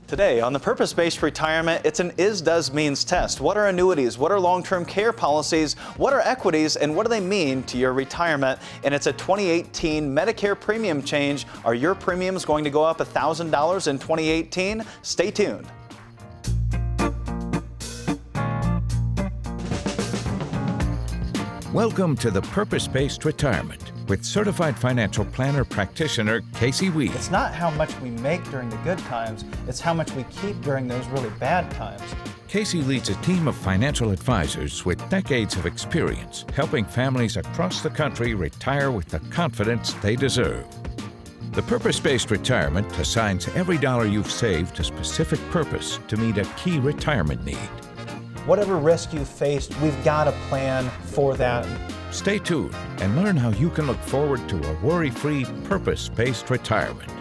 Today on the Purpose-Based Retirement, it's an IsDoesMeans test. What are annuities? What are long-term care policies? What are equities? And what do they mean to your retirement? And it's a 2018 Medicare premium change. Are your premiums going to go up $1,000 in 2018? Stay tuned. Welcome to the Purpose-Based Retirement with certified financial planner practitioner Casey Weade. It's not how much we make during the good times, it's how much we keep during those really bad times. Casey leads a team of financial advisors with decades of experience, helping families across the country retire with the confidence they deserve. The Purpose-Based Retirement assigns every dollar you've saved a specific purpose to meet a key retirement need. Whatever risk you faced, we've got a plan for that. Stay tuned and learn how you can look forward to a worry-free, purpose-based retirement.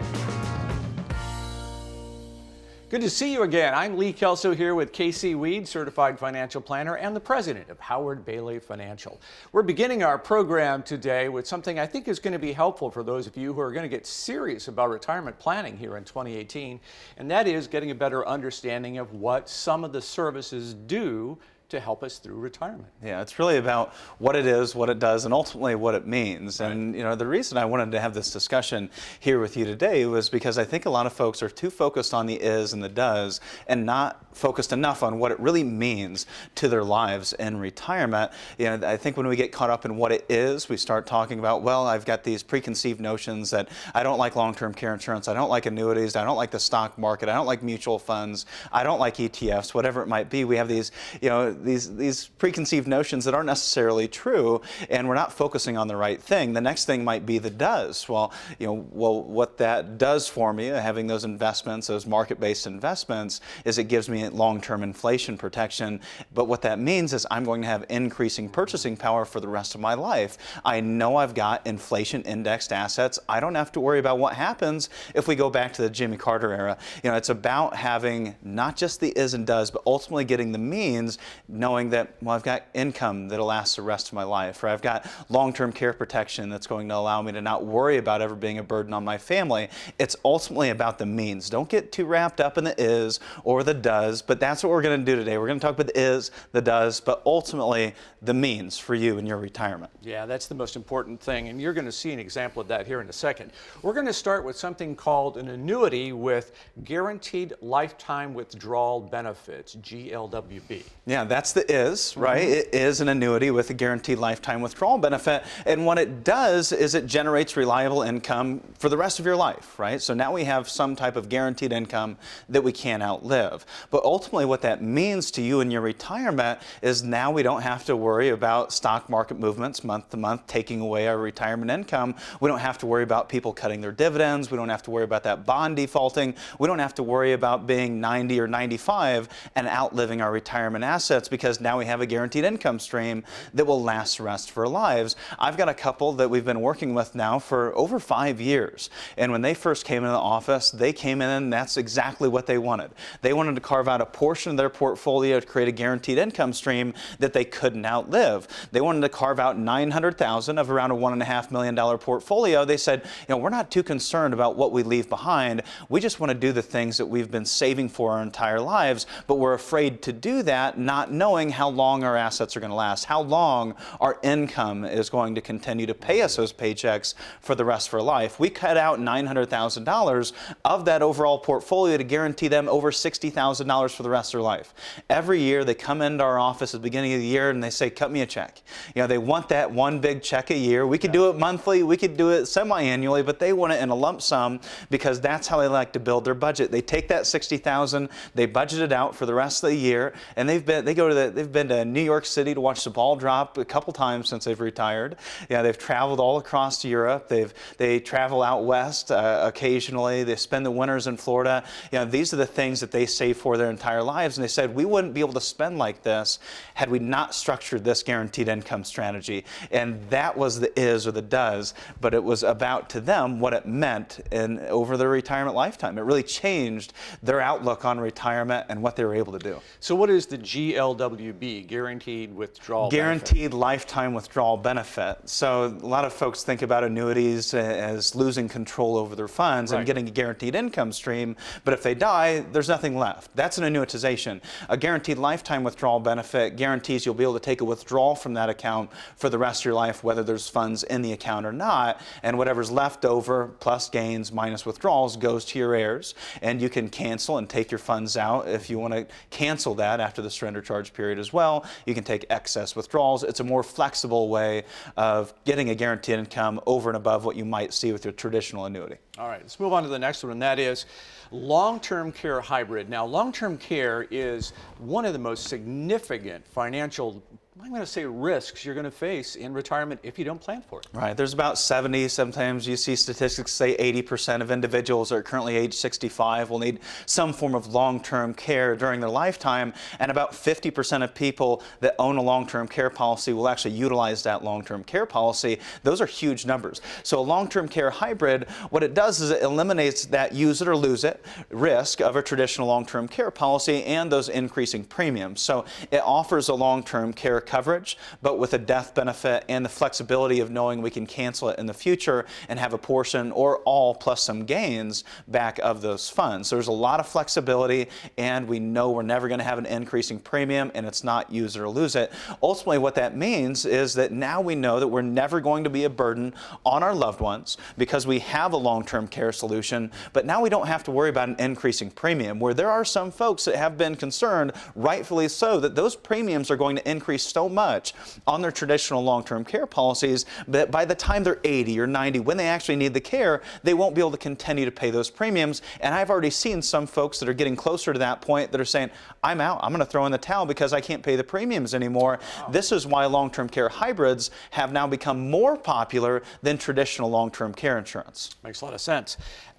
Good to see you again. I'm Lee Kelso here with Casey Weade, certified financial planner and the president of Howard Bailey Financial. We're beginning our program today with something I think is going to be helpful for those of you who are going to get serious about retirement planning here in 2018, and that is getting a better understanding of what some of the services do to help us through retirement. Yeah, it's really about what it is, what it does, and ultimately what it means. Right. And the reason I wanted to have this discussion here with you today was because I think a lot of folks are too focused on the is and the does and not focused enough on what it really means to their lives in retirement. I think when we get caught up in what it is, we start talking about, well, I've got these preconceived notions that I don't like long-term care insurance, I don't like annuities, I don't like the stock market, I don't like mutual funds, I don't like ETFs, whatever it might be. We have these, these preconceived notions that aren't necessarily true, and we're not focusing on the right thing. The next thing might be the does. Well, what that does for me, having those investments, those market-based investments, is it gives me long-term inflation protection. But what that means is I'm going to have increasing purchasing power for the rest of my life. I know I've got inflation-indexed assets. I don't have to worry about what happens if we go back to the Jimmy Carter era. It's about having not just the is and does, but ultimately getting the means, knowing that, well, I've got income that'll last the rest of my life, or I've got long-term care protection that's going to allow me to not worry about ever being a burden on my family. It's ultimately about the means. Don't get too wrapped up in the is or the does, but that's what we're going to do today. We're going to talk about the is, the does, but ultimately the means for you in your retirement. Yeah, that's the most important thing, and you're going to see an example of that here in a second. We're going to start with something called an annuity with guaranteed lifetime withdrawal benefits, GLWB. Yeah, that's the is, right? Mm-hmm. It is an annuity with a guaranteed lifetime withdrawal benefit. And what it does is it generates reliable income for the rest of your life, right? So now we have some type of guaranteed income that we can't outlive. But ultimately what that means to you in your retirement is now we don't have to worry about stock market movements month to month taking away our retirement income. We don't have to worry about people cutting their dividends. We don't have to worry about that bond defaulting. We don't have to worry about being 90 or 95 and outliving our retirement assets, because now we have a guaranteed income stream that will last the rest of our lives. I've got a couple that we've been working with now for over 5 years. And when they first came into the office, they came in and that's exactly what they wanted. They wanted to carve out a portion of their portfolio to create a guaranteed income stream that they couldn't outlive. They wanted to carve out $900,000 of around a $1.5 million portfolio. They said, we're not too concerned about what we leave behind. We just want to do the things that we've been saving for our entire lives, but we're afraid to do that, not knowing how long our assets are going to last, how long our income is going to continue to pay us those paychecks for the rest of our life. We cut out $900,000 of that overall portfolio to guarantee them over $60,000 for the rest of their life. Every year they come into our office at the beginning of the year and they say, cut me a check. They want that one big check a year. We could do it monthly, we could do it semi-annually, but they want it in a lump sum because that's how they like to build their budget. They take that $60,000, they budget it out for the rest of the year, and they've been to New York City to watch the ball drop a couple times since they've retired. They've traveled all across Europe. They travel out west occasionally. They spend the winters in Florida. These are the things that they save for their their entire lives, and they said, we wouldn't be able to spend like this had we not structured this guaranteed income strategy. And that was the is or the does, but it was about to them what it meant over their retirement lifetime. It really changed their outlook on retirement and what they were able to do. So what is the GLWB, Guaranteed Withdrawal Guaranteed Lifetime Withdrawal Benefit. So a lot of folks think about annuities as losing control over their funds and getting a guaranteed income stream, but if they die, there's nothing left. That's an annuitization. A guaranteed lifetime withdrawal benefit guarantees you'll be able to take a withdrawal from that account for the rest of your life, whether there's funds in the account or not, and whatever's left over, plus gains minus withdrawals, goes to your heirs, and you can cancel and take your funds out if you want to cancel that after the surrender charge period as well. You can take excess withdrawals. It's a more flexible way of getting a guaranteed income over and above what you might see with your traditional annuity. All right, let's move on to the next one, and that is long-term care hybrid. Now, long-term care is one of the most significant financial, I'm going to say, risks you're going to face in retirement if you don't plan for it. Right. There's about 70, sometimes you see statistics say 80% of individuals that are currently age 65 will need some form of long-term care during their lifetime, and about 50% of people that own a long-term care policy will actually utilize that long-term care policy. Those are huge numbers. So a long-term care hybrid, what it does is it eliminates that use it or lose it risk of a traditional long-term care policy and those increasing premiums. So it offers a long-term care coverage, but with a death benefit and the flexibility of knowing we can cancel it in the future and have a portion or all plus some gains back of those funds. So there's a lot of flexibility, and we know we're never going to have an increasing premium, and it's not use it or lose it. Ultimately, what that means is that now we know that we're never going to be a burden on our loved ones because we have a long-term care solution, but now we don't have to worry about an increasing premium, where there are some folks that have been concerned, rightfully so, that those premiums are going to increase so much on their traditional long-term care policies that by the time they're 80 or 90, when they actually need the care, they won't be able to continue to pay those premiums. And I've already seen some folks that are getting closer to that point that are saying, I'm out, I'm going to throw in the towel because I can't pay the premiums anymore. Wow. This is why long-term care hybrids have now become more popular than traditional long-term care insurance. Makes a lot of sense.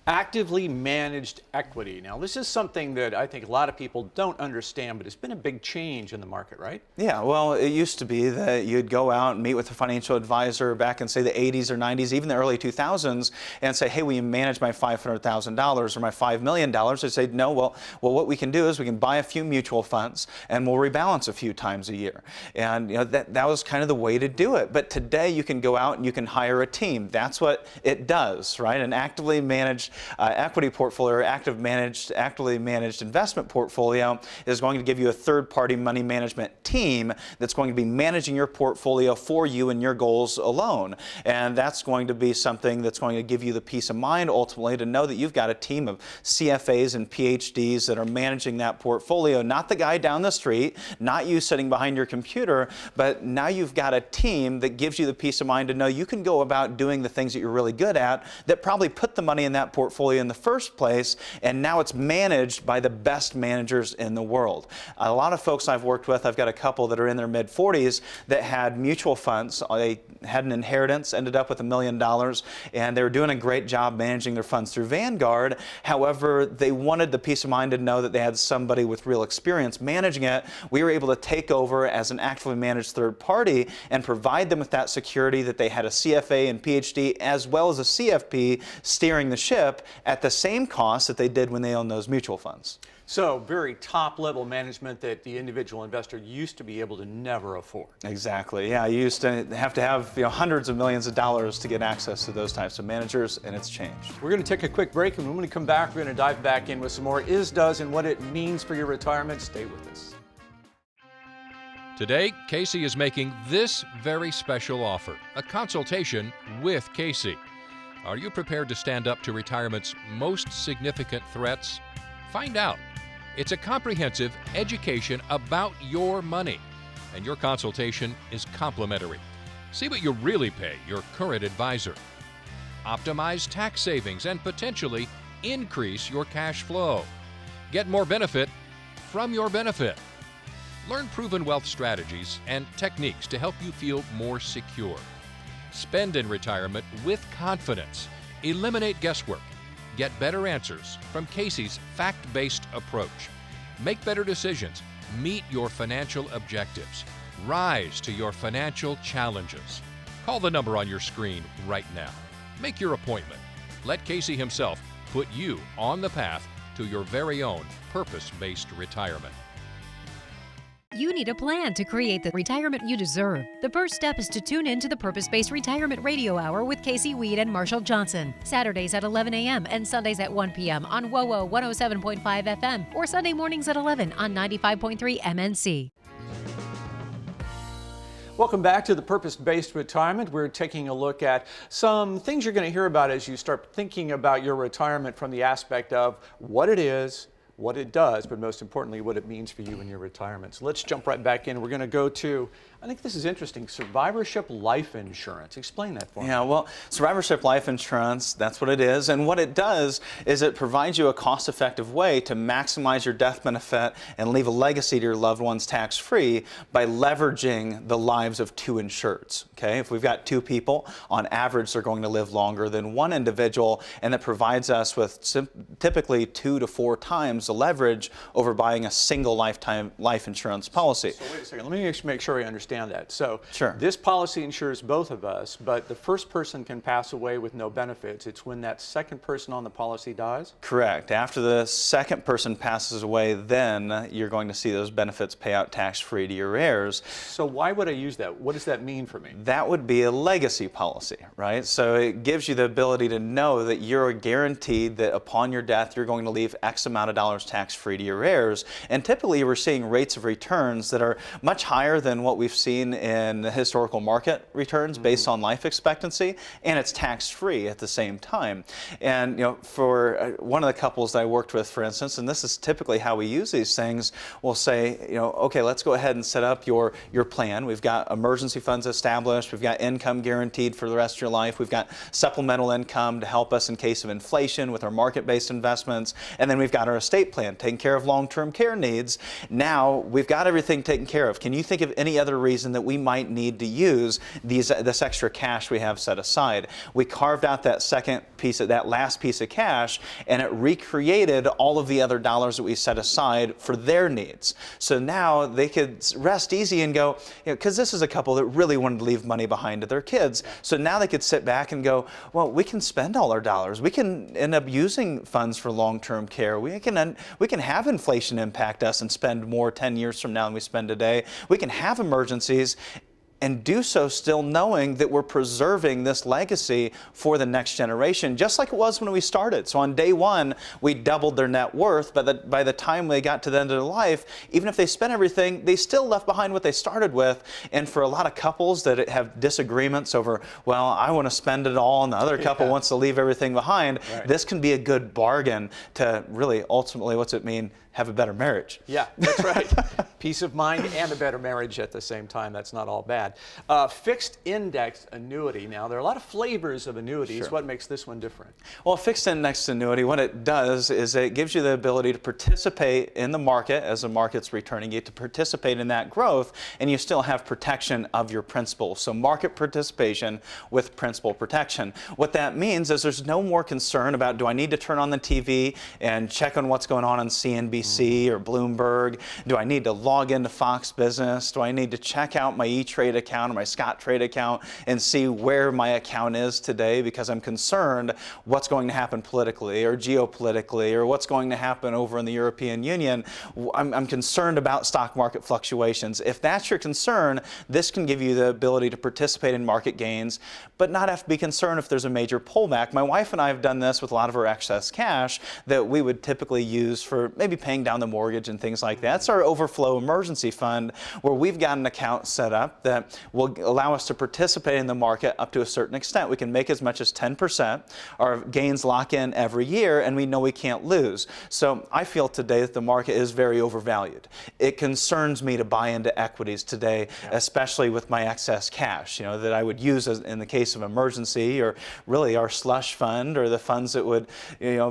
Actively managed equity. Now, this is something that I think a lot of people don't understand, but it's been a big change in the market, right? Yeah, well, it used to be that you'd go out and meet with a financial advisor back in, say, the 80s or 90s, even the early 2000s, and say, hey, will you manage my $500,000 or my $5 million? They'd say, no, well, what we can do is we can buy a few mutual funds and we'll rebalance a few times a year. And that was kind of the way to do it. But today you can go out and you can hire a team. That's what it does, right? An actively managed equity portfolio or actively managed investment portfolio is going to give you a third-party money management team that's going to be managing your portfolio for you and your goals alone. And that's going to be something that's going to give you the peace of mind ultimately to know that you've got a team of CFAs and PhDs that are managing that portfolio, not the guy down the street, not you sitting behind your computer, but now you've got a team that gives you the peace of mind to know you can go about doing the things that you're really good at that probably put the money in that portfolio in the first place, and now it's managed by the best managers in the world. A lot of folks I've worked with, I've got a couple that are in their mid-40s that had mutual funds. They had an inheritance, ended up with $1 million, and they were doing a great job managing their funds through Vanguard. However, they wanted the peace of mind to know that they had somebody with real experience managing it. We were able to take over as an actively managed third party and provide them with that security that they had a CFA and PhD as well as a CFP steering the ship at the same cost that they did when they owned those mutual funds. So very top-level management that the individual investor used to be able to never afford. Exactly. Yeah, you used to have hundreds of millions of dollars to get access to those types of managers, and it's changed. We're going to take a quick break, and when we come back, we're going to dive back in with some more Does and what it means for your retirement. Stay with us. Today, Casey is making this very special offer, a consultation with Casey. Are you prepared to stand up to retirement's most significant threats? Find out. It's a comprehensive education about your money, and your consultation is complimentary. See what you really pay your current advisor. Optimize tax savings and potentially increase your cash flow. Get more benefit from your benefit. Learn proven wealth strategies and techniques to help you feel more secure. Spend in retirement with confidence. Eliminate guesswork. Get better answers from Casey's fact-based approach. Make better decisions. Meet your financial objectives. Rise to your financial challenges. Call the number on your screen right now. Make your appointment. Let Casey himself put you on the path to your very own purpose-based retirement. You need a plan to create the retirement you deserve. The first step is to tune in to the Purpose-Based Retirement Radio Hour with Casey Weade and Marshall Johnson. Saturdays at 11 a.m. and Sundays at 1 p.m. on WOWO 107.5 FM or Sunday mornings at 11 on 95.3 MNC. Welcome back to the Purpose-Based Retirement. We're taking a look at some things you're going to hear about as you start thinking about your retirement from the aspect of what it is, what it does, but most importantly, what it means for you in your retirement. So let's jump right back in. We're going to go to, I think this is interesting, survivorship life insurance. Explain that for me. Yeah, well, survivorship life insurance, that's what it is. And what it does is it provides you a cost-effective way to maximize your death benefit and leave a legacy to your loved ones tax-free by leveraging the lives of two insureds. Okay, if we've got two people, on average, they're going to live longer than one individual, and that provides us with typically 2 to 4 times the leverage over buying a single lifetime life insurance policy. So wait a second, let me make sure I understand that. So sure. This policy insures both of us, but the first person can pass away with no benefits. It's when that second person on the policy dies? Correct. After the second person passes away, then you're going to see those benefits pay out tax-free to your heirs. So why would I use that? What does that mean for me? That would be a legacy policy, right? So it gives you the ability to know that you're guaranteed that upon your death, you're going to leave X amount of dollars tax-free to your heirs. And typically we're seeing rates of returns that are much higher than what we've seen in the historical market returns based on life expectancy, and it's tax-free at the same time. And for one of the couples that I worked with, for instance, and this is typically how we use these things, we'll say, okay, let's go ahead and set up your plan. We've got emergency funds established, we've got income guaranteed for the rest of your life, we've got supplemental income to help us in case of inflation with our market-based investments, and then we've got our estate plan taking care of long-term care needs. Now we've got everything taken care of. Can you think of any other reason that we might need to use this extra cash we have set aside? We carved out that last piece of cash, and it recreated all of the other dollars that we set aside for their needs. So now they could rest easy and go, because this is a couple that really wanted to leave money behind to their kids. So now they could sit back and go, well, we can spend all our dollars. We can end up using funds for long-term care. We can have inflation impact us and spend more 10 years from now than we spend today. We can have emergencies and do so still knowing that we're preserving this legacy for the next generation, just like it was when we started. So on day one, we doubled their net worth, but by the time they got to the end of their life, even if they spent everything, they still left behind what they started with. And for a lot of couples that have disagreements over, well, I want to spend it all, and the other couple wants to leave everything behind, this can be a good bargain to really, ultimately, what's it mean? Have a better marriage. Yeah, that's right. Peace of mind and a better marriage at the same time. That's not all bad. Fixed index annuity. Now, there are a lot of flavors of annuities. Sure. What makes this one different? Well, a fixed index annuity, what it does is it gives you the ability to participate in the market as the market's returning. You get to participate in that growth, and you still have protection of your principal. So market participation with principal protection. What that means is there's no more concern about, do I need to turn on the TV and check on what's going on CNBC or Bloomberg? Do I need to log into Fox Business? Do I need to check out my E-Trade account or my Scottrade account and see where my account is today because I'm concerned what's going to happen politically or geopolitically or what's going to happen over in the European Union? I'm concerned about stock market fluctuations. If that's your concern, this can give you the ability to participate in market gains, but not have to be concerned if there's a major pullback. My wife and I have done this with a lot of our excess cash that we would typically use for maybe paying down the mortgage and things like that. It's our overflow emergency fund where we've got an account set up that will allow us to participate in the market up to a certain extent. We can make as much as 10%. Our gains lock in every year, and we know we can't lose. So I feel today that the market is very overvalued. It concerns me to buy into equities today, especially with my excess cash, that I would use in the case of emergency, or really our slush fund or the funds that would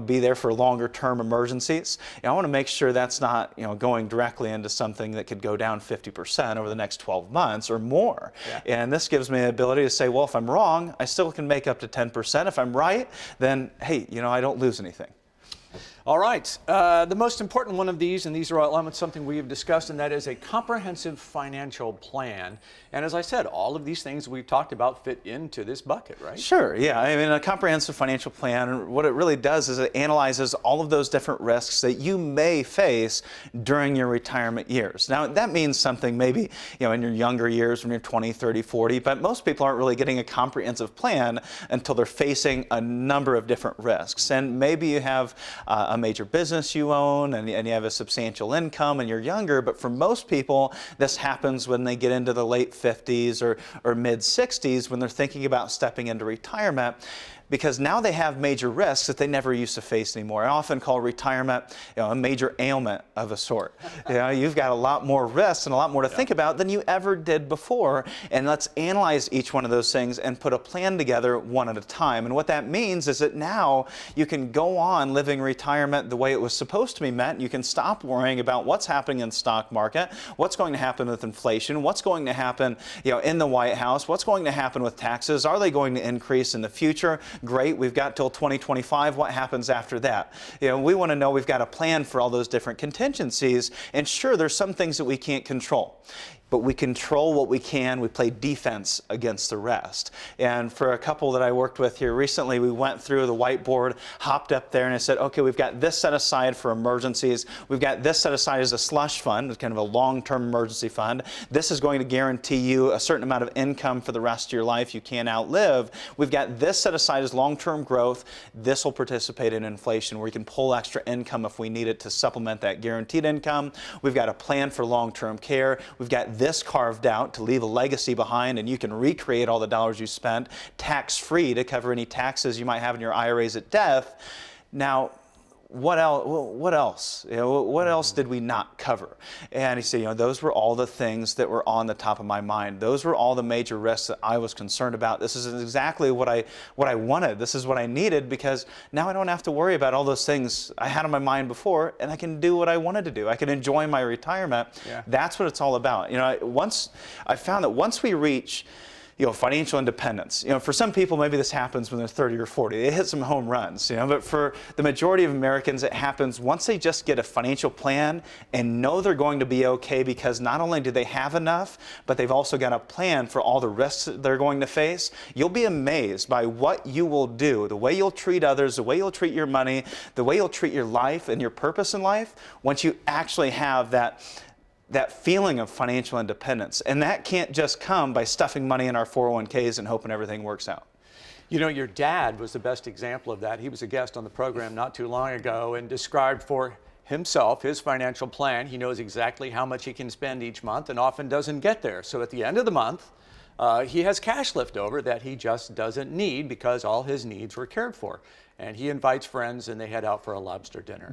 be there for longer term emergencies. I want to make sure that's not going directly into something that could go down 50% over the next 12 months or more. And this gives me the ability to say, well, if I'm wrong, I still can make up to 10%. If I'm right, then hey, I don't lose anything. All right, the most important one of these, and these are all elements, something we have discussed, and that is a comprehensive financial plan. And as I said, all of these things we've talked about fit into this bucket, right? Sure, yeah. I mean, a comprehensive financial plan, what it really does is it analyzes all of those different risks that you may face during your retirement years. Now, that means something maybe, in your younger years when you're 20, 30, 40, but most people aren't really getting a comprehensive plan until they're facing a number of different risks. And maybe you have a major business you own and you have a substantial income and you're younger, but for most people, this happens when they get into the late 50s or mid 60s when they're thinking about stepping into retirement, because now they have major risks that they never used to face anymore. I often call retirement a major ailment of a sort. You've got a lot more risks and a lot more to think about than you ever did before. And let's analyze each one of those things and put a plan together one at a time. And what that means is that now you can go on living retirement the way it was supposed to be meant. You can stop worrying about what's happening in the stock market, what's going to happen with inflation, what's going to happen in the White House, what's going to happen with taxes, are they going to increase in the future? Great, we've got till 2025. What happens after that? We want to know we've got a plan for all those different contingencies. And sure, there's some things that we can't control, but we control what we can. We play defense against the rest. And for a couple that I worked with here recently, we went through the whiteboard, hopped up there, and I said, okay, we've got this set aside for emergencies. We've got this set aside as a slush fund, kind of a long-term emergency fund. This is going to guarantee you a certain amount of income for the rest of your life you can't outlive. We've got this set aside as long-term growth. This will participate in inflation, where we can pull extra income if we need it to supplement that guaranteed income. We've got a plan for long-term care. We've got this carved out to leave a legacy behind, and you can recreate all the dollars you spent tax-free to cover any taxes you might have in your IRAs at death. Now, what else? What else did we not cover? And he said, those were all the things that were on the top of my mind. Those were all the major risks that I was concerned about. This is exactly what I wanted. This is what I needed, because now I don't have to worry about all those things I had on my mind before, and I can do what I wanted to do. I can enjoy my retirement. Yeah. That's what it's all about. I found that once we reach financial independence. For some people, maybe this happens when they're 30 or 40. They hit some home runs, but for the majority of Americans, it happens once they just get a financial plan and know they're going to be okay, because not only do they have enough, but they've also got a plan for all the risks that they're going to face. You'll be amazed by what you will do, the way you'll treat others, the way you'll treat your money, the way you'll treat your life and your purpose in life once you actually have that feeling of financial independence. And that can't just come by stuffing money in our 401ks and hoping everything works out. Your dad was the best example of that. He was a guest on the program not too long ago and described for himself his financial plan. He knows exactly how much he can spend each month and often doesn't get there. So at the end of the month, he has cash left over that he just doesn't need because all his needs were cared for. And he invites friends and they head out for a lobster dinner.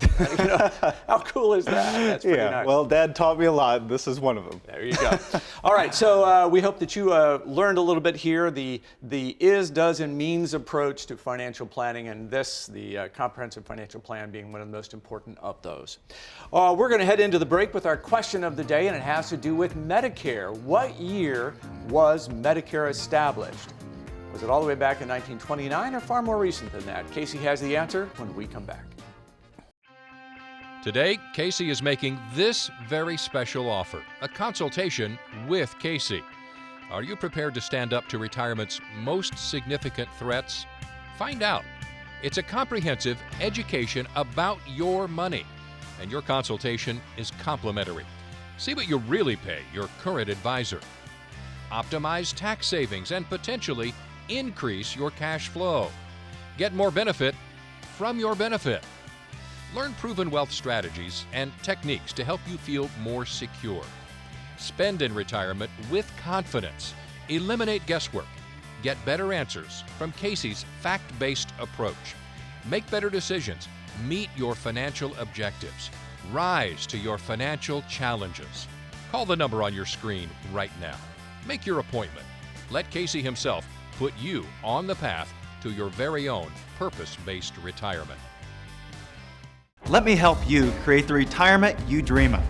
How cool is that? That's pretty nice. Well, Dad taught me a lot. This is one of them. There you go. All right, so we hope that you learned a little bit here, the is, does, and means approach to financial planning, and this, the comprehensive financial plan, being one of the most important of those. We're going to head into the break with our question of the day, and it has to do with Medicare. What year was Medicare established? Was it all the way back in 1929 or far more recent than that? Casey has the answer when we come back. Today, Casey is making this very special offer, a consultation with Casey. Are you prepared to stand up to retirement's most significant threats? Find out. It's a comprehensive education about your money, and your consultation is complimentary. See what you really pay your current advisor. Optimize tax savings and potentially increase your cash flow. Get more benefit from your benefit. Learn proven wealth strategies and techniques to help you feel more secure. Spend in retirement with confidence. Eliminate guesswork. Get better answers from Casey's fact-based approach. Make better decisions. Meet your financial objectives. Rise to your financial challenges. Call the number on your screen right now. Make your appointment. Let Casey himself put you on the path to your very own purpose-based retirement. Let me help you create the retirement you dream of.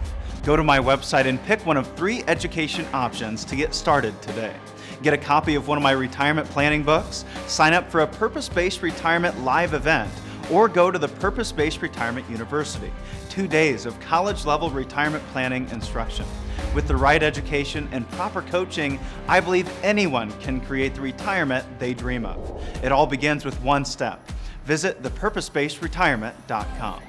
Go to my website and pick one of 3 education options to get started today. Get a copy of one of my retirement planning books, sign up for a purpose-based retirement live event, or go to the Purpose-Based Retirement University. 2 days of college-level retirement planning instruction. With the right education and proper coaching, I believe anyone can create the retirement they dream of. It all begins with one step. Visit thepurposebasedretirement.com.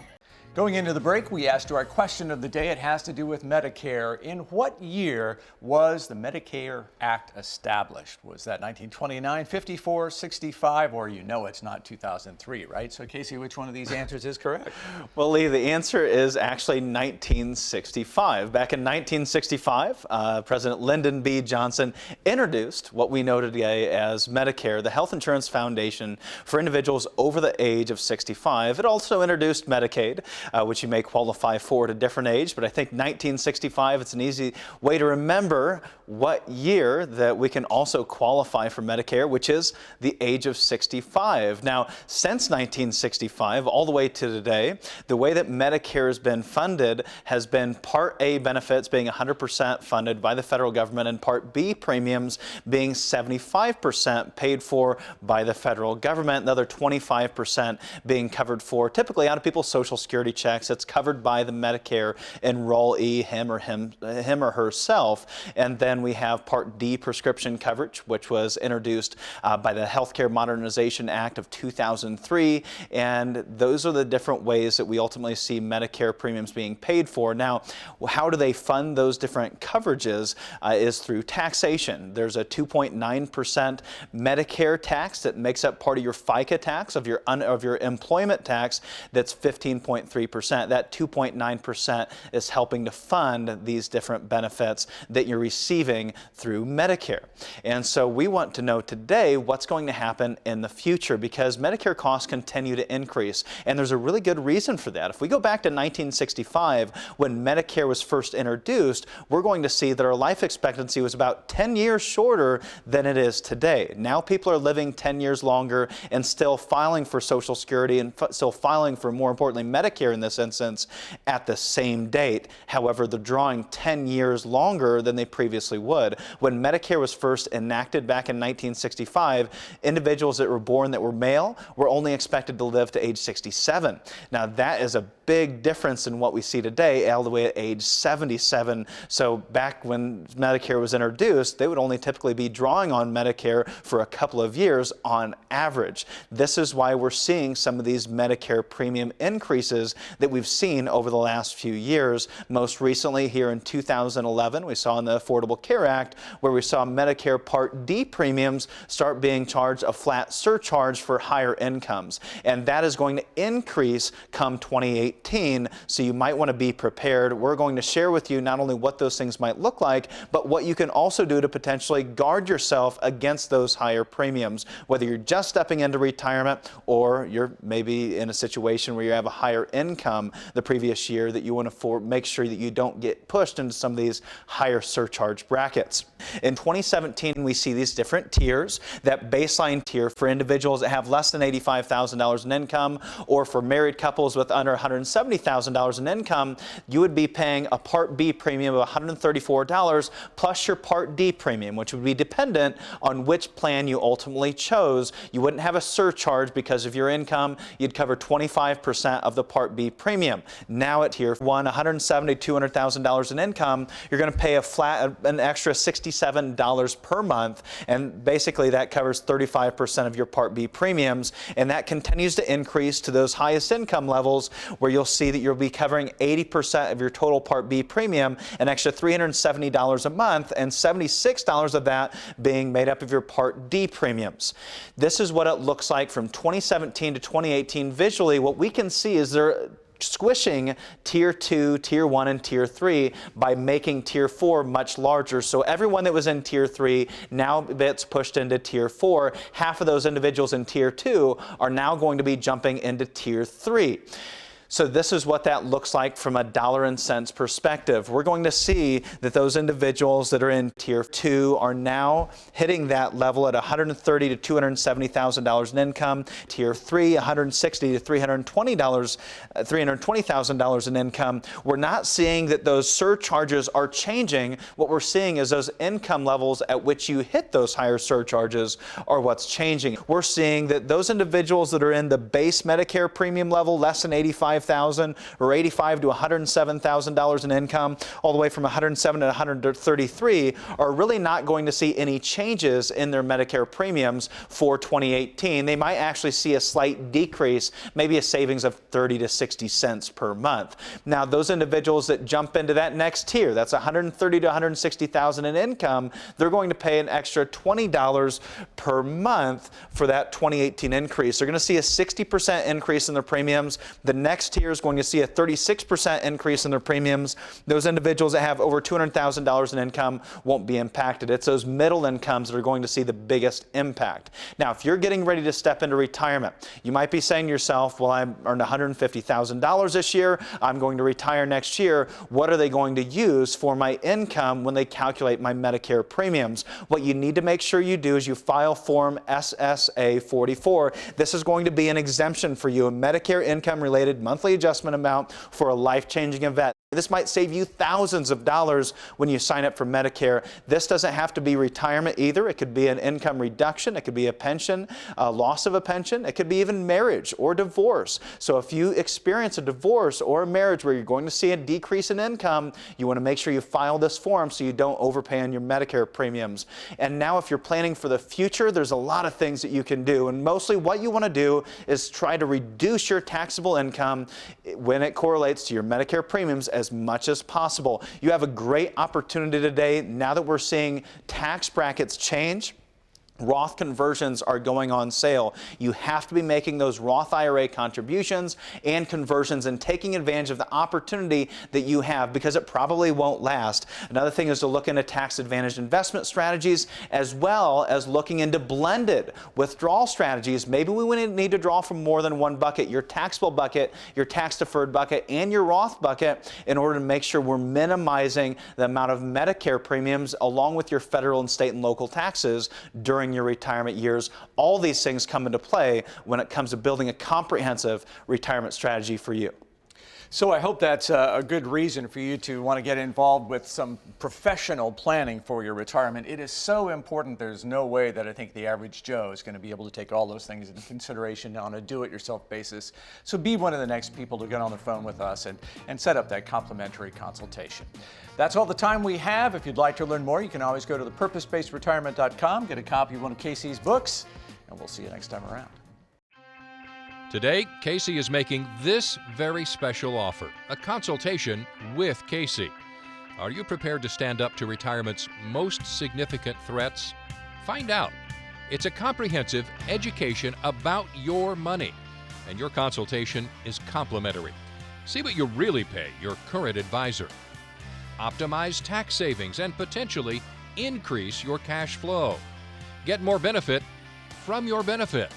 Going into the break, we asked our question of the day. It has to do with Medicare. In what year was the Medicare Act established? Was that 1929, 54, 65, or you know it's not 2003, right? So Casey, which one of these answers is correct? Well, Lee, the answer is actually 1965. Back in 1965, President Lyndon B. Johnson introduced what we know today as Medicare, the Health Insurance Foundation for individuals over the age of 65. It also introduced Medicaid, which you may qualify for at a different age, but I think 1965, it's an easy way to remember what year that we can also qualify for Medicare, which is the age of 65. Now, since 1965, all the way to today, the way that Medicare has been funded has been Part A benefits being 100% funded by the federal government and Part B premiums being 75% paid for by the federal government, the other 25% being covered for typically out of people's Social Security checks. It's covered by the Medicare enrollee, him or herself. And then we have Part D prescription coverage, which was introduced by the Healthcare Modernization Act of 2003. And those are the different ways that we ultimately see Medicare premiums being paid for. Now, how do they fund those different coverages is through taxation. There's a 2.9% Medicare tax that makes up part of your FICA tax, of your employment tax, that's 15.3%. That 2.9% is helping to fund these different benefits that you're receiving through Medicare. And so we want to know today what's going to happen in the future, because Medicare costs continue to increase. And there's a really good reason for that. If we go back to 1965, when Medicare was first introduced, we're going to see that our life expectancy was about 10 years shorter than it is today. Now people are living 10 years longer and still filing for Social Security and still filing for, more importantly, Medicare in this instance at the same date. However, they're drawing 10 years longer than they previously would. When Medicare was first enacted back in 1965, individuals that were born that were male were only expected to live to age 67. Now that is a big difference in what we see today, all the way at age 77. So back when Medicare was introduced, they would only typically be drawing on Medicare for a couple of years on average. This is why we're seeing some of these Medicare premium increases that we've seen over the last few years. Most recently here in 2011, we saw in the Affordable Care Act where we saw Medicare Part D premiums start being charged a flat surcharge for higher incomes. And that is going to increase come 2018, so you might want to be prepared. We're going to share with you not only what those things might look like, but what you can also do to potentially guard yourself against those higher premiums, whether you're just stepping into retirement or you're maybe in a situation where you have a higher income the previous year that you want to make sure that you don't get pushed into some of these higher surcharge brackets. In 2017, we see these different tiers. That baseline tier for individuals that have less than $85,000 in income, or for married couples with under $170,000 in income, you would be paying a Part B premium of $134 plus your Part D premium, which would be dependent on which plan you ultimately chose. You wouldn't have a surcharge because of your income. You'd cover 25% of the Part B premium. Now at tier 1, $170,000 to $200,000 in income, you're going to pay an extra $67 per month, and basically that covers 35% of your Part B premiums, and that continues to increase to those highest income levels where you'll see that you'll be covering 80% of your total Part B premium, an extra $370 a month, and $76 of that being made up of your Part D premiums. This is what it looks like from 2017 to 2018. Visually, what we can see is they're squishing Tier 2, Tier 1, and Tier 3 by making Tier 4 much larger. So everyone that was in Tier 3 now gets pushed into Tier 4. Half of those individuals in Tier 2 are now going to be jumping into Tier 3. So this is what that looks like from a dollar and cents perspective. We're going to see that those individuals that are in Tier 2 are now hitting that level at $130,000 to $270,000 in income. Tier 3, $160,000 to $320,000 in income. We're not seeing that those surcharges are changing. What we're seeing is those income levels at which you hit those higher surcharges are what's changing. We're seeing that those individuals that are in the base Medicare premium level, less than $85,000 or $85,000 to $107,000 in income, all the way from $107,000 to $133,000, are really not going to see any changes in their Medicare premiums for 2018. They might actually see a slight decrease, maybe a savings of 30 to 60 cents per month. Now, those individuals that jump into that next tier, that's $130,000 to $160,000 in income, they're going to pay an extra $20 per month for that 2018 increase. They're going to see a 60% increase in their premiums. The next tier is going to see a 36% increase in their premiums. Those individuals that have over $200,000 in income won't be impacted. It's those middle incomes that are going to see the biggest impact. Now, if you're getting ready to step into retirement, you might be saying to yourself, well, I earned $150,000 this year. I'm going to retire next year. What are they going to use for my income when they calculate my Medicare premiums? What you need to make sure you do is you file Form SSA 44. This is going to be an exemption for you, a Medicare income-related monthly adjustment amount for a life-changing event. This might save you thousands of dollars when you sign up for Medicare. This doesn't have to be retirement either. It could be an income reduction. It could be a pension, a loss of a pension. It could be even marriage or divorce. So if you experience a divorce or a marriage where you're going to see a decrease in income, you want to make sure you file this form so you don't overpay on your Medicare premiums. And now if you're planning for the future, there's a lot of things that you can do. And mostly what you want to do is try to reduce your taxable income when it correlates to your Medicare premiums as much as possible. You have a great opportunity today. Now that we're seeing tax brackets change, Roth conversions are going on sale. You have to be making those Roth IRA contributions and conversions and taking advantage of the opportunity that you have, because it probably won't last. Another thing is to look into tax-advantaged investment strategies, as well as looking into blended withdrawal strategies. Maybe we need to draw from more than one bucket, your taxable bucket, your tax-deferred bucket, and your Roth bucket, in order to make sure we're minimizing the amount of Medicare premiums along with your federal and state and local taxes during your retirement years. All these things come into play when it comes to building a comprehensive retirement strategy for you. So I hope that's a good reason for you to want to get involved with some professional planning for your retirement. It is so important. There's no way that I think the average Joe is going to be able to take all those things into consideration on a do-it-yourself basis. So be one of the next people to get on the phone with us and set up that complimentary consultation. That's all the time we have. If you'd like to learn more, you can always go to thepurposebasedretirement.com, get a copy of one of Casey's books, and we'll see you next time around. Today, Casey is making this very special offer, a consultation with Casey. Are you prepared to stand up to retirement's most significant threats? Find out. It's a comprehensive education about your money, and your consultation is complimentary. See what you really pay your current advisor. Optimize tax savings and potentially increase your cash flow. Get more benefit from your benefit.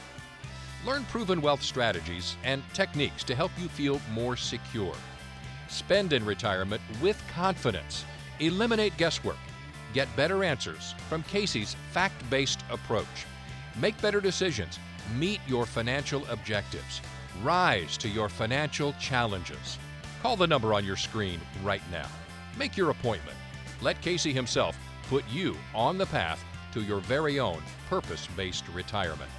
Learn proven wealth strategies and techniques to help you feel more secure. Spend in retirement with confidence. Eliminate guesswork. Get better answers from Casey's fact-based approach. Make better decisions. Meet your financial objectives. Rise to your financial challenges. Call the number on your screen right now. Make your appointment. Let Casey himself put you on the path to your very own purpose-based retirement.